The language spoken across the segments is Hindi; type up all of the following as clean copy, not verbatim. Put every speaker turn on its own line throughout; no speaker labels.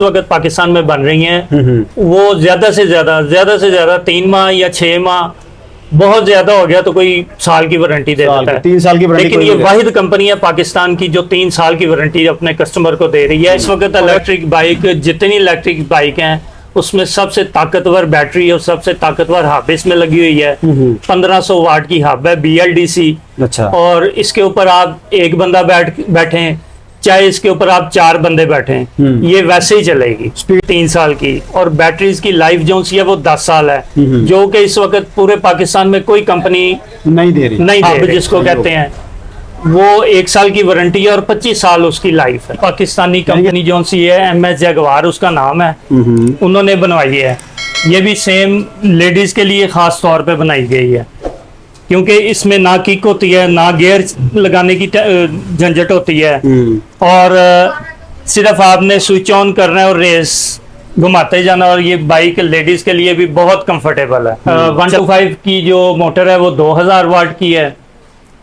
वक्त पाकिस्तान में बन रही हैं वो ज्यादा से ज्यादा 3 माह या 6 माह, बहुत ज्यादा हो गया तो कोई साल की वारंटी दे देता है।
3 साल की वारंटी।
लेकिन ये वाहिद कंपनी है पाकिस्तान की जो 3 साल की वारंटी अपने कस्टमर को दे रही है। इस वक्त इलेक्ट्रिक बाइक, जितनी इलेक्ट्रिक बाइक हैं उसमें सबसे ताकतवर बैटरी और सबसे ताकतवर हब इसमें लगी हुई है। 1500 वाट की हब है, BLDC।
अच्छा।
और इसके ऊपर आप एक बंदा बैठे, चाहे इसके ऊपर आप 4 बंदे बैठे, ये वैसे ही चलेगी। 3 साल की, और बैटरीज की लाइफ जो सी है वो 10 साल है, जो कि इस वक्त पूरे पाकिस्तान में कोई कंपनी
नहीं दे रही।
जिसको कहते हैं वो 1 साल की वारंटी है और 25 साल उसकी लाइफ है। पाकिस्तानी कंपनी जो सी है MS जगवार उसका नाम है, उन्होंने बनवाई है। ये भी सेम लेडीज के लिए खास तौर पे बनाई गई है, क्योंकि इसमें ना किक होती है, ना गियर लगाने की झंझट होती है, और सिर्फ आपने स्विच ऑन करना है और रेस घुमाते जाना। और ये बाइक लेडीज के लिए भी बहुत कंफर्टेबल है। 125 की जो मोटर है वो 2000 वाट की है,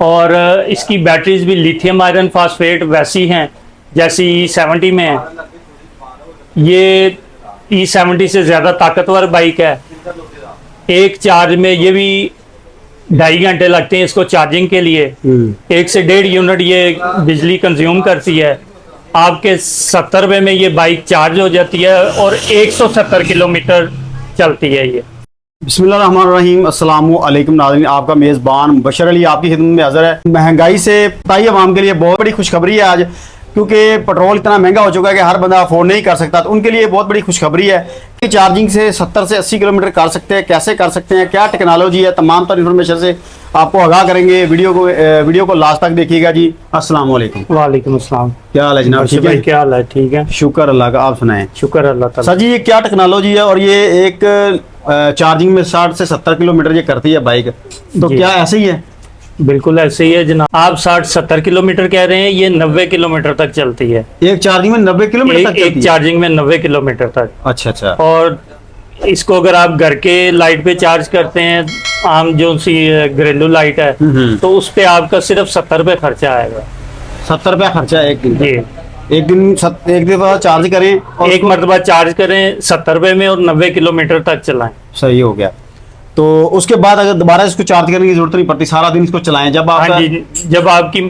और इसकी बैटरीज भी लिथियम आयरन फास्फेट वैसी हैं जैसी E70 में है। ये E70 से ज्यादा ताकतवर बाइक है। एक चार्ज में ये भी 2.5 घंटे लगते हैं इसको चार्जिंग के लिए। 1 से 1.5 यूनिट ये बिजली कंज्यूम करती है। आपके 70 रुपए में ये बाइक चार्ज हो जाती है और 170 किलोमीटर चलती है ये।
बिस्मिल्लाहिर्रहमानिर्रहीम, अस्सलामु अलैकुम नाज़रीन, आपका मेज़बान बशर अली आपकी खिदमत में हाज़िर है। महंगाई से ताई अवाम के लिए बहुत बड़ी खुशखबरी है आज, क्योंकि पेट्रोल इतना महंगा हो चुका है कि हर बंदा अफोर्ड नहीं कर सकता। तो उनके लिए बहुत बड़ी खुशखबरी है कि चार्जिंग से 70 से 80 किलोमीटर कर सकते हैं। कैसे कर सकते हैं, क्या टेक्नोलॉजी है, तमाम तर इन्फॉर्मेशन से आपको आगाह करेंगे। वीडियो को लास्ट तक देखिएगा जी। अस्सलाम वालेकुम।
वालेकुम अस्सलाम।
क्या हाल है जनाब? ठीक है,
क्या हाल है? ठीक है,
शुक्र अल्लाह का। आप सुनाएं।
शुक्र अल्लाह ताला।
सर जी, ये क्या टेक्नोलॉजी है और ये एक चार्जिंग में 60 से 70 किलोमीटर ये करती है बाइक, तो क्या ऐसे ही है?
बिल्कुल ऐसे ही है जनाब। आप 60-70 किलोमीटर कह रहे हैं, ये 90 किलोमीटर तक चलती है।
एक चार्जिंग में 90 किलोमीटर तक?
एक चार्जिंग में 90 किलोमीटर तक।
अच्छा अच्छा।
और इसको अगर आप घर के लाइट पे चार्ज करते हैं, आम जो सी घरेलू लाइट है, तो उस पे आपका सिर्फ 70 रुपए खर्चा आएगा।
70 रुपया खर्चा एक दिन?
जी।
एक दफा चार्ज करें और
एक मरतबा चार्ज करें 70 रुपए में और 90 किलोमीटर तक चलाएं।
सही हो गया। तो उसके बाद अगर दोबारा इसको चार्ज करने की जरूरत नहीं पड़ती, सारा दिन इसको चलाएं। जब आप
जब आपकी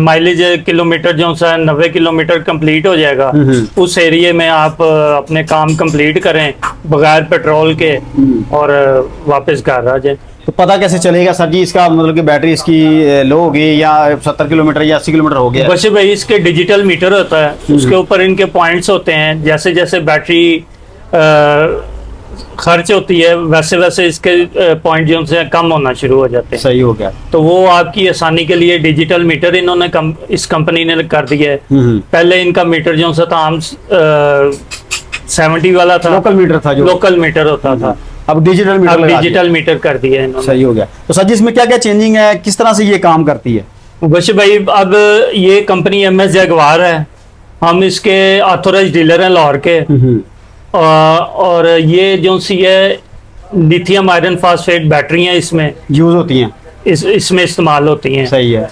माइलेज किलोमीटर जो सा 90 किलोमीटर कंप्लीट हो जाएगा, उस एरिया में आप अपने काम कंप्लीट करें बगैर पेट्रोल के और वापस घर आ जाए।
तो पता कैसे चलेगा सर जी इसका, मतलब कि बैटरी इसकी लो हो गई या 70 किलोमीटर या 80 किलोमीटर हो गया?
वैसे भाई इसके डिजिटल मीटर होता है, उसके ऊपर इनके पॉइंट्स होते हैं। जैसे जैसे बैटरी खर्च होती है वैसे वैसे इसके पॉइंट जो से कम होना शुरू हो जाते हैं।
सही हो गया।
तो वो आपकी आसानी के लिए डिजिटल मीटर इन्होंने इस कंपनी ने कर दिया है। पहले इनका मीटर जो सा था आम 70 वाला था,
लोकल मीटर था, जो
लोकल मीटर होता था।
अब डिजिटल मीटर
कर दिया है।
सही हो गया। तो सर जी इसमें क्या क्या चेंजिंग है, किस तरह से ये काम करती है?
वैसे भाई अब ये कंपनी MS जगवार है, हम इसके ऑथोराइज डीलर हैं लाहौर के। और ये जो सी है लिथियम आयरन फास्फेट बैटरियां इसमें
यूज होती हैं,
इसमें इस्तेमाल होती हैं।
सही है।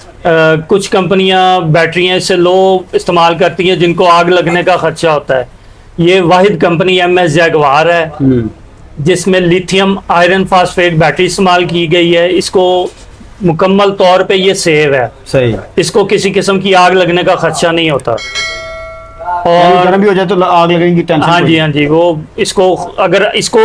कुछ कंपनियां बैटरियां इससे लो इस्तेमाल करती हैं जिनको आग लगने का खदशा होता है। ये वाहिद कंपनी MS जगवार है जिसमें लिथियम आयरन फास्फेट बैटरी इस्तेमाल की गई है। इसको मुकम्मल तौर पे ये सेव है।
सही।
इसको किसी किस्म की आग लगने का खदशा नहीं होता, और
गर्म भी हो जाए तो आग लगने की टेंशन?
हाँ जी, वो इसको अगर इसको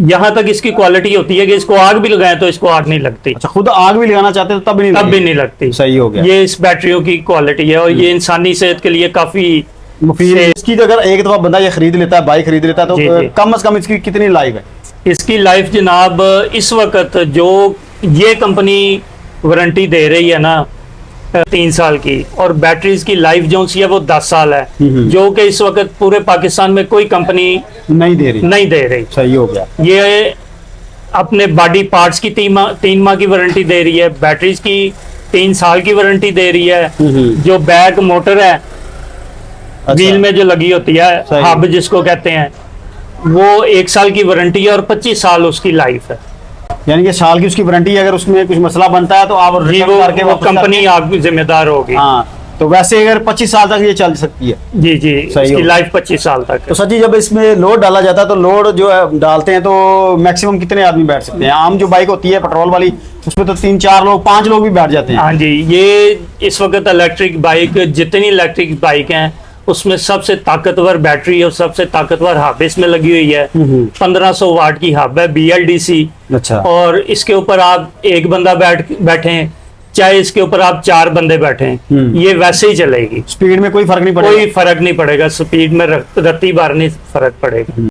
यहाँ तक इसकी क्वालिटी होती है कि इसको आग भी लगाए तो इसको आग नहीं लगती।
अच्छा, खुद आग भी लगाना चाहते तो तब भी नहीं लगती? सही हो गया।
ये इस बैटरियों की क्वालिटी है और ये इंसानी सेहत के लिए काफी
मुफीद है। इसकी अगर एक दफा बंदा ये खरीद लेता है, बाइक खरीद लेता है, तो कम से कम इसकी कितनी लाइफ है? इसकी
लाइफ जनाब इस वक्त जो ये कंपनी वारंटी दे रही है ना 3 साल की, और बैटरीज की लाइफ जो सी है वो 10 साल है, जो कि इस वक्त पूरे पाकिस्तान में कोई कंपनी नहीं दे रही।
सही हो गया।
ये अपने बॉडी पार्ट्स की 3 माह की वारंटी दे रही है, बैटरीज की 3 साल की वारंटी दे रही है। जो बैक मोटर है, अच्छा, व्हील में जो लगी होती है, हब जिसको कहते हैं, वो 1 साल की वारंटी है और 25 साल उसकी लाइफ है।
यानी कि साल की उसकी वारंटी है, अगर उसमें कुछ मसला बनता है तो आप
वो कंपनी आपकी जिम्मेदार होगी।
हाँ, तो वैसे अगर 25 साल तक ये चल सकती है।
जी जी,
सही
इसकी
होगा।
लाइफ 25 साल तक
तो
है।
सर जी जब इसमें लोड डाला जाता है तो लोड जो है डालते हैं तो मैक्सिमम कितने आदमी बैठ सकते हैं? आम जो बाइक होती है पेट्रोल वाली उसमें तो 3-4 लोग 5 लोग भी बैठ जाते हैं।
हाँ जी, ये इस वक्त इलेक्ट्रिक बाइक, जितनी इलेक्ट्रिक बाइक हैं उसमें सबसे ताकतवर बैटरी और सबसे ताकतवर हब इसमें लगी हुई है। 1500 वाट की हब है BLDC।
अच्छा।
और इसके ऊपर आप एक बंदा बैठे, चाहे इसके ऊपर आप 4 बंदे बैठे, ये वैसे ही चलेगी।
स्पीड में कोई फर्क नहीं पड़ेगा?
कोई फर्क नहीं पड़ेगा, स्पीड में रत्ती बार नहीं फर्क पड़ेगा।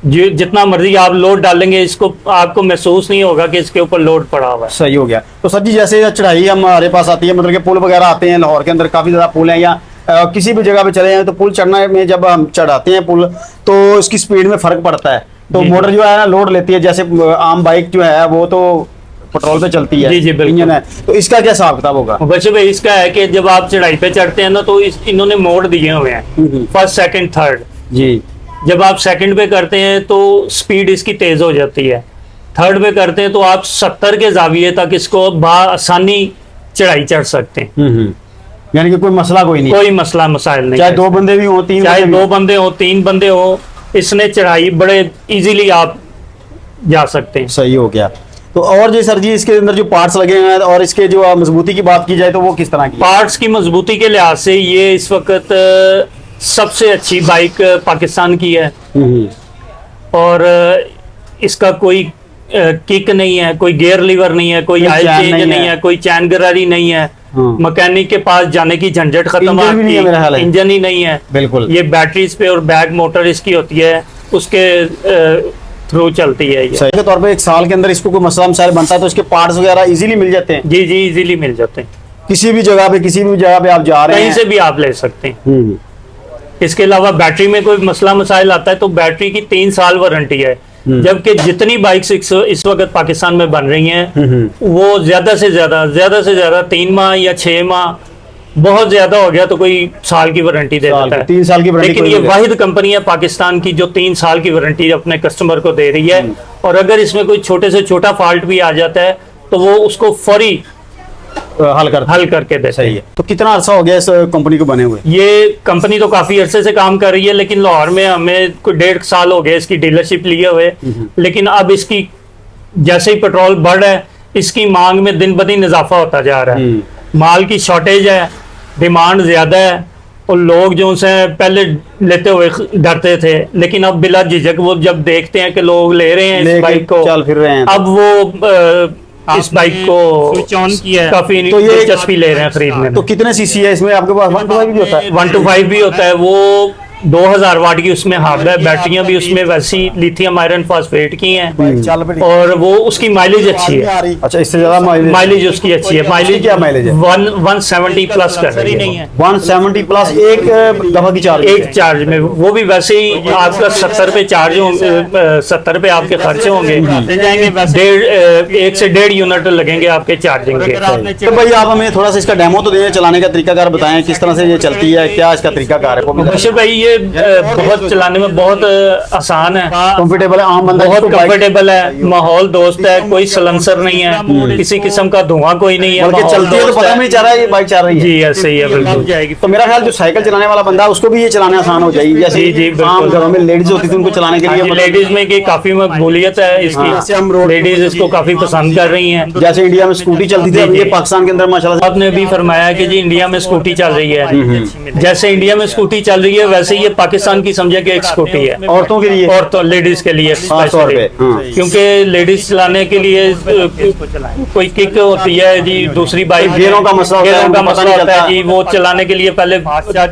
जो जितना मर्जी आप लोड डालेंगे इसको आपको महसूस नहीं होगा कि इसके ऊपर लोड पड़ा हुआ है।
सही हो गया। तो सर जी जैसे चढ़ाई हमारे पास आती है, मतलब कि पुल वगैरह आते हैं लाहौर के अंदर, काफी ज्यादा पुल हैं, या किसी भी जगह पे चले जाएं तो पुल चढ़ना में जब हम चढ़ाते हैं पुल तो इसकी स्पीड में फर्क पड़ता है। तो
जी,
मोटर जो है ना लोड लेती है, जैसे आम बाइक जो है वो तो पेट्रोल पे चलती है।
जी, जी, बिल्कुल।
इंजन है, तो इसका क्या हिसाब किताब होगा?
वैसे भाई इसका है कि जब आप चढ़ाई पे चढ़ते हैं ना तो इन्होंने मोड़ दिए हुए हैं, फर्स्ट सेकंड थर्ड।
जी।
जब आप सेकंड पे करते हैं तो स्पीड इसकी तेज हो जाती है, थर्ड पे करते हैं तो आप 70 के जाविये तक इसको आसानी चढ़ाई चढ़ सकते हैं।
यानी कि कोई मसला कोई नहीं,
कोई मसला मसाइल नहीं
चाहे
है।
2 बंदे भी हो, 3
चाहे
बंदे भी
2
हों।
बंदे हो, 3 बंदे हो, इसने चढ़ाई बड़े इजीली आप जा सकते हैं।
सही हो गया। तो और जी सर जी इसके अंदर जो पार्ट्स लगे हैं और इसके जो मजबूती की बात की जाए तो वो किस तरह की है?
पार्ट्स की मजबूती के लिहाज से ये इस वक्त सबसे अच्छी बाइक पाकिस्तान की है। और इसका कोई किक नहीं है, कोई गियर लीवर नहीं है, कोई
कोई
ऑयल
चैन
चेंज
नहीं
नहीं
है।
है, कोई चैन गरारी नहीं है, मैकेनिक के पास जाने की झंझट खत्म।
इंजन भी नहीं है मेरा ख्याल है।
इंजन ही नहीं है,
बिल्कुल।
ये बैटरीज पे और बैक मोटर इसकी होती है, उसके थ्रू चलती है ये।
सही के तौर पे 1 साल के अंदर इसको कोई मसला मसाइल बनता है तो इसके पार्ट्स वगैरह इजीली मिल जाते हैं?
जी जी, इजीली मिल जाते हैं,
किसी भी जगह पे आप जा रहे
कहीं
हैं
से भी आप ले सकते हैं।
हम्म।
इसके अलावा बैटरी में कोई मसला मसाइल आता है तो बैटरी की 3 साल वारंटी है। जबकि जितनी बाइक्स इस वक्त पाकिस्तान में बन रही हैं वो ज्यादा से ज्यादा 3 माह या 6 माह, बहुत ज्यादा हो गया तो कोई साल की वारंटी दे देता है।
3 साल की वारंटी
लेकिन
कोई
ये
नहीं
वाहिद कंपनी है पाकिस्तान की जो 3 साल की वारंटी अपने कस्टमर को दे रही है। और अगर इसमें कोई छोटे से छोटा फॉल्ट भी आ जाता है तो वो उसको फौरी हल करके देते
सही
हैं।
है। तो कितना अरसा हो गया इस कंपनी को बने हुए?
ये कंपनी तो काफी अरसे से काम कर रही है, लेकिन लाहौर में हमें कोई 1.5 साल हो गए इसकी डीलरशिप लिए हुए। लेकिन अब इसकी जैसे ही पेट्रोल बढ़ रहा है इसकी मांग में दिन ब दिन इजाफा होता जा रहा है। माल की शॉर्टेज है, डिमांड ज्यादा है, और लोग जो से पहले लेते हुए डरते थे, लेकिन अब बिला झिझक वो जब देखते हैं कि लोग ले रहे हैं इस बाइक को,
चल फिर रहे हैं,
अब वो इस बाइक को स्विच ऑन किया, काफी
तो ये
दिलचस्पी ले रहे हैं खरीदने
तो
में।
कितने सीसी है इसमें आपके पास? 125 भी होता है?
125 भी होता है, वो 2000 वाट की उसमें हब है, बैटरियां भी उसमें वैसी लिथियम आयरन फास्फेट की हैं, और वो उसकी माइलेज अच्छी है।
अच्छा, इससे ज्यादा
माइलेज उसकी अच्छी है, माइलेज
क्या माइलेज है?
170 प्लस कर रही है,
170 प्लस एक दफा की चार्ज?
एक चार्ज में। वो भी वैसे ही आपका 70 पे चार्ज होंगे, 70 पे आपके खर्चे होंगे, 1 से 1.5 यूनिट लगेंगे आपके चार्जिंग के।
तो भाई आप हमें थोड़ा सा इसका डेमो तो दें, चलाने का तरीकाकार बताएं, किस तरह से ये चलती है, क्या इसका तरीकाकार है?
बशीर भाई ये बहुत चलाने में बहुत आसान है,
कंफर्टेबल है, आम बंदा
बहुत
इसको बाइक-
कंफर्टेबल है, माहौल दोस्त है, कोई सलेंसर नहीं है, किसी किस्म का धुआं कोई नहीं है,
बल्कि
माहौल
चलती है तो
दोस्त
पता भी नहीं चल रहा है ये बाइक चल रही है।
जी ऐसे ही है, बिल्कुल।
तो मेरा ख्याल जो साइकिल चलाने वाला बंदा है उसको भी ये चलाने आसान हो जाएगी, जैसे
जी, जी, बिल्कुल।
आम घरों में लेडीज होती थी उनको चलाने के लिए, मतलब
लेडीज में की काफी मकबूलियत है इसकी, लेडीज इसको काफी पसंद कर रही हैं।
जैसे इंडिया में स्कूटी चलती थी, अब ये पाकिस्तान के अंदर माशाल्लाह।
आपने भी फरमाया कि जी इंडिया में स्कूटी चल रही है, जैसे इंडिया में स्कूटी चल रही है वैसे ये पाकिस्तान की समझे कि एक स्कूटी है
औरतों के लिए,
औरतों लेडीज के लिए
खास तौर पे, हाँ।
क्योंकि लेडीज चलाने के लिए कोई किक होती है जी, दूसरी बाइक
गियरों का मसला होता है,
गियरों का
उनको पता
मसला
नहीं
होता है
चलता।
जी, वो चलाने के लिए पहले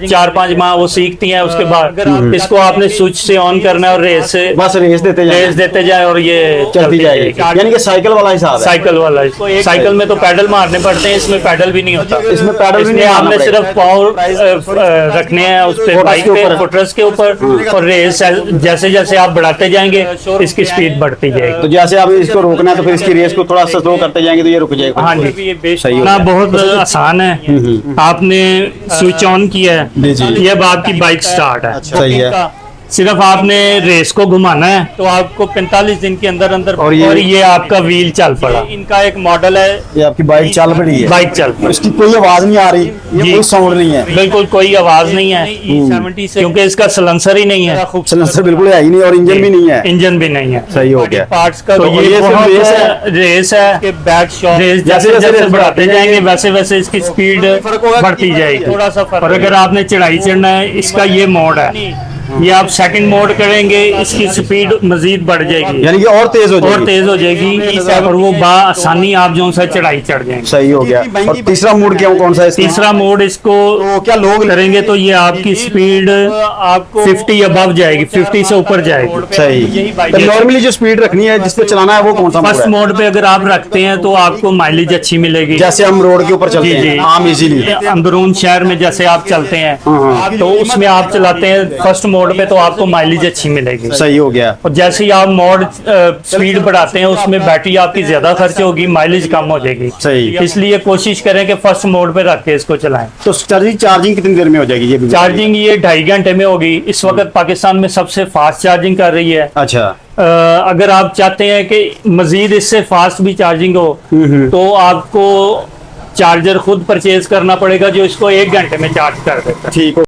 4-5 माह वो सीखती हैं, उसके बाद इसको आपने स्विच से ऑन करना है और रेस से
बस रेस देते
जाए और ये
चलती जाएगी, यानी कि साइकिल वाला हिसाब है।
साइकिल वाला। साइकिल में तो पैडल मारने पड़ते हैं, इसमें पैडल भी नहीं होता,
इसमें पैडल भी नहीं
आपने
मारना
सिर्फ पावर रखने हैं उस पे, बाइक पे, फुटरेस्ट के ऊपर, और रेस जैसे जैसे आप बढ़ाते जाएंगे इसकी स्पीड बढ़ती जाएगी।
तो जैसे आप इसको रोकना है तो फिर इसकी रेस को थोड़ा सा स्लो करते जाएंगे तो ये रुक जाएगा।
हाँ जी,
सही
ना
है।
बहुत आसान है, आपने स्विच ऑन किया है,
जी, जी।
ये अब आपकी बाइक स्टार्ट है।
सही है।
सिर्फ आपने रेस को घुमाना है तो आपको 45 दिन के अंदर अंदर
और ये
आपका व्हील चल पड़ा। इनका एक मॉडल है,
ये आपकी बाइक चल पड़ी है,
बाइक चल पड़ी।
इसकी कोई आवाज नहीं आ रही, ये
जी।
कोई साउंड नहीं है,
बिल्कुल कोई आवाज नहीं है E70 से, क्योंकि इसका सलेंसर ही नहीं है,
सिलेंसर बिल्कुल है ही नहीं और इंजन भी नहीं है।
इंजन भी नहीं है।
सही हो गया।
पार्ट्स का
तो
तो
ये
ये
सिर्फ
बहुत
रेस है।
रेस है कि बैक शॉट रेस
जैसे
जैसे
जैसे
जैसे
रेस
बढ़ाते
बढ़ाते
जाएंगे वैसे वैसे इसकी स्पीड
फर्क होगा कि
बढ़ती
कितना
जाएगी।
है?
थोड़ा सा फर्क। और अगर आपने चढ़ाई चढ़ना है, इसका ये मोड है, ये आप सेकंड मोड करेंगे, इसकी स्पीड मजीद बढ़ जाएगी,
यानी कि और तेज हो
और
जाएगी।
तेज हो जाएगी और वो आसानी आप जो सा चढ़ाई चढ़ जाएंगे।
सही हो गया। और तीसरा मोड क्या कौन सा है इसका?
तीसरा मोड इसको
तो क्या लोग
करेंगे तो ये आपकी स्पीड आपको 50 अबव जाएगी, 50 से ऊपर जाएगी।
सही। तो नॉर्मली जो स्पीड रखनी है, जिस पे चलाना है, वो कौन सा मोड
फर्स्ट
है?
मोड पे अगर आप रखते हैं तो आपको माइलेज अच्छी मिलेगी।
जैसे हम रोड के ऊपर चलते
जी,
हैं
जी।
आम इजीली।
अंदरूनी शहर में जैसे आप चलते हैं तो उसमें आप चलाते हैं फर्स्ट मोड पे तो आपको माइलेज अच्छी मिलेगी।
सही हो गया।
और जैसे ही आप मोड स्पीड बढ़ाते हैं उसमें बैटरी आपकी ज्यादा खर्च होगी, माइलेज कम हो जाएगी।
सही।
इसलिए कोशिश करें कि फर्स्ट मोड पे रख के इसको चलाएं।
तो चार्जिंग कितनी देर में हो जाएगी ये भी?
चार्जिंग ये 2.5 घंटे में होगी। इस वक्त पाकिस्तान में सबसे फास्ट चार्जिंग कर रही है।
अच्छा।
अगर आप चाहते हैं कि मजीद इससे फास्ट भी चार्जिंग हो तो आपको चार्जर खुद परचेज करना पड़ेगा जो इसको 1 घंटे में चार्ज कर देता है।
ठीक हो